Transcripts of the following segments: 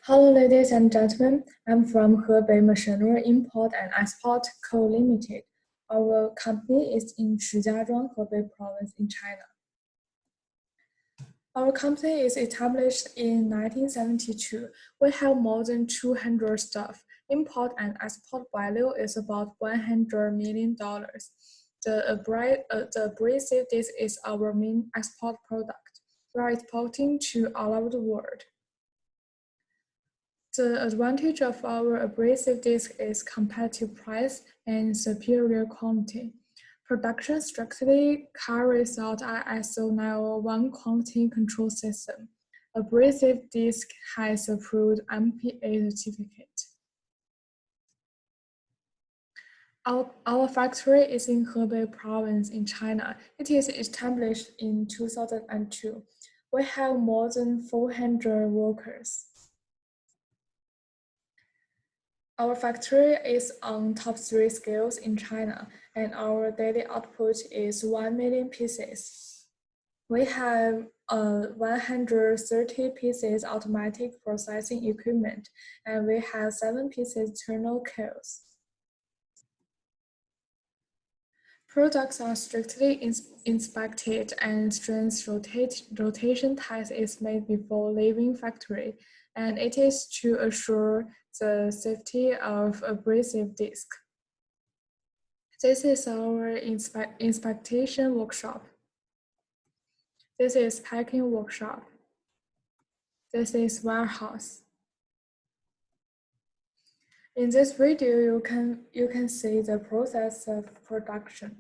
Hello, ladies and gentlemen. I'm from Hebei Machinery Import and Export Co. Limited. Our company is in Shijiazhuang, Hebei Province in China. Our company is established in 1972. We have more than 200 staff. Import and export value is about $100 million. The abrasive disc is our main export product. We are exporting to all over the world. The advantage of our abrasive disc is competitive price and superior quality. Production strictly carries out ISO 901 quality control system. Abrasive disc has approved MPA certificate. Our factory is in Hebei Province in China. It is established in 2002. We have more than 400 workers. Our factory is on top 3 scales in China, and our daily output is 1 million pieces. We have 130 pieces automatic processing equipment, and we have 7 pieces turnover coils. Products are strictly inspected, and strength rotation test is made before leaving factory, and it is to assure the safety of abrasive disc. This is our inspection workshop. This is packing workshop. This is warehouse. In this video, you can see the process of production.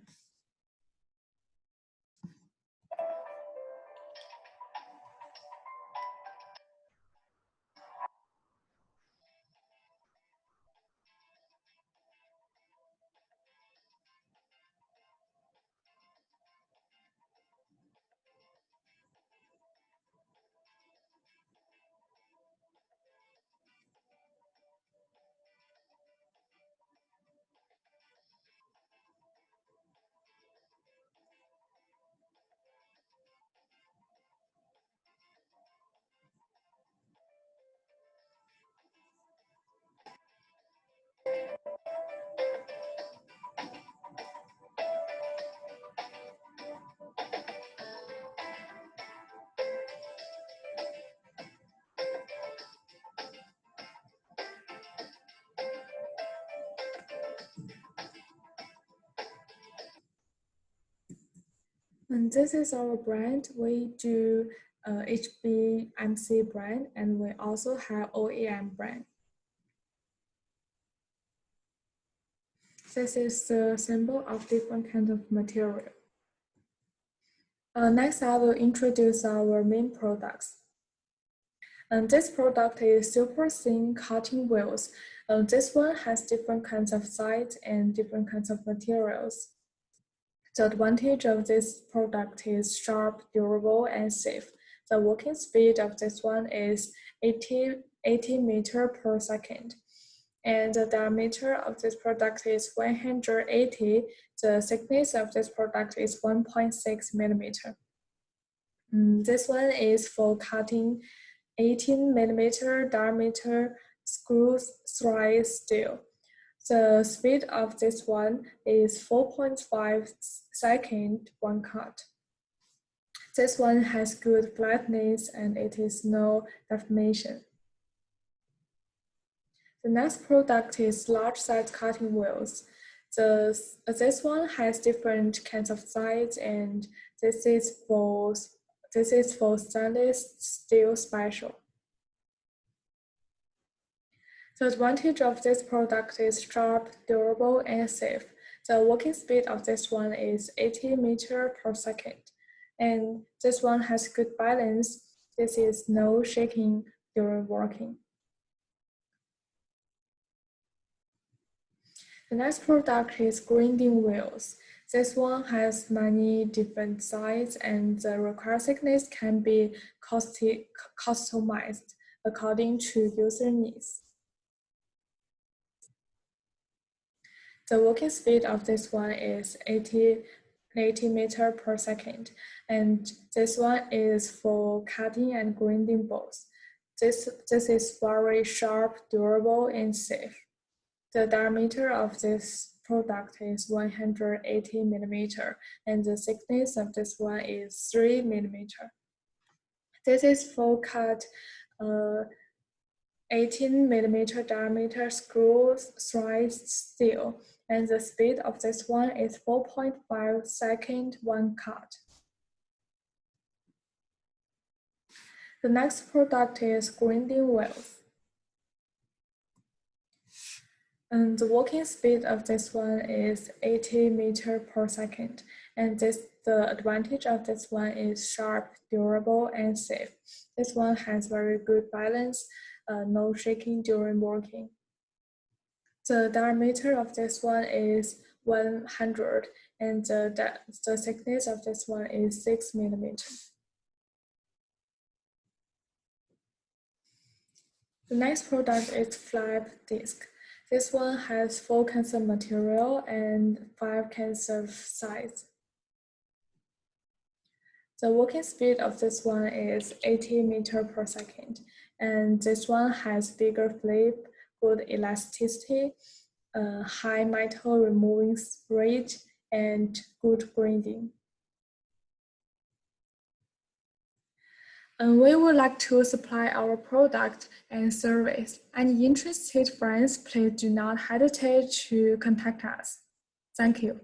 And this is our brand. We do HBMC brand, and we also have OEM brand. This is the symbol of different kinds of material. Next, I will introduce our main products. And this product is super thin cutting wheels. This one has different kinds of size and different kinds of materials. The advantage of this product is sharp, durable, and safe. The working speed of this one is 80 meters per second. And the diameter of this product is 180. The thickness of this product is 1.6 millimeter. This one is for cutting 18 millimeter diameter screw thread steel. The speed of this one is 4.5 seconds one cut. This one has good flatness and it is no deformation. The next product is large size cutting wheels. This one has different kinds of size, and this is for stainless steel special. The advantage of this product is sharp, durable, and safe. The working speed of this one is 80 meters per second. And this one has good balance. This is no shaking during working. The next product is grinding wheels. This one has many different sizes, and the required thickness can be customized according to user needs. The working speed of this one is 80 meters per second, and this one is for cutting and grinding both. This is very sharp, durable, and safe. The diameter of this product is 180 millimeter, and the thickness of this one is 3 millimeter. This is full cut 18 millimeter diameter screw thread steel, and the speed of this one is 4.5 seconds one cut. The next product is grinding wheels. And the working speed of this one is 80 meters per second. And the advantage of this one is sharp, durable, and safe. This one has very good balance, no shaking during working. The diameter of this one is 100, and the thickness of this one is 6 millimeters. The next product is Flab Disk. This one has 4 cans of material and 5 cans of size. The working speed of this one is 80 meters per second, and this one has bigger flip, good elasticity, high metal removing rate, and good grinding. And we would like to supply our product and service. Any interested friends, please do not hesitate to contact us. Thank you.